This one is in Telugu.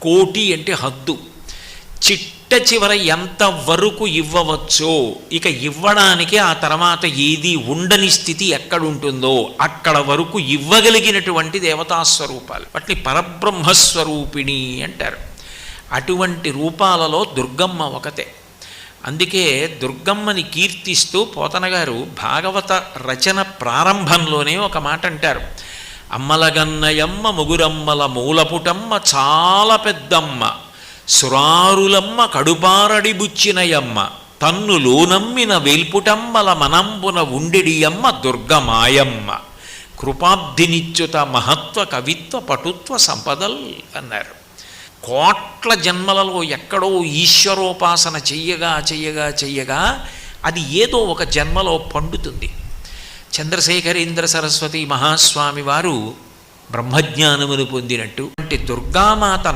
కోటి అంటే హద్దు. చిట్ట చివర ఎంత వరకు ఇవ్వవచ్చో, ఇక ఇవ్వడానికి ఆ తర్వాత ఏది ఉండని స్థితి ఎక్కడుంటుందో అక్కడ వరకు ఇవ్వగలిగినటువంటి దేవతాస్వరూపాలు, వాటిని పరబ్రహ్మస్వరూపిణి అంటారు. అటువంటి రూపాలలో దుర్గమ్మ ఒకతే. అందుకే దుర్గమ్మని కీర్తిస్తూ పోతనగారు భాగవత రచన ప్రారంభంలోనే ఒక మాట అంటారు. అమ్మలగన్నయమ్మ ముగురమ్మల మూలపుటమ్మ చాలా పెద్దమ్మ, సురారులమ్మ కడుపారడి బుచ్చినయమ్మ, తన్నులోనమ్మిన వేల్పుటమ్మల మనంబున ఉండెడియమ్మ దుర్గమాయమ్మ, కృపాబ్ధినిచ్యుత మహత్వ కవిత్వ పటుత్వ సంపదల్ అన్నారు. కోట్ల జన్మలలో ఎక్కడో ఈశ్వరోపాసన చెయ్యగా చెయ్యగా చెయ్యగా అది ఏదో ఒక జన్మలో పండుతుంది. చంద్రశేఖరేంద్ర సరస్వతి మహాస్వామి వారు బ్రహ్మజ్ఞానమును పొందినట్టు దుర్గామాత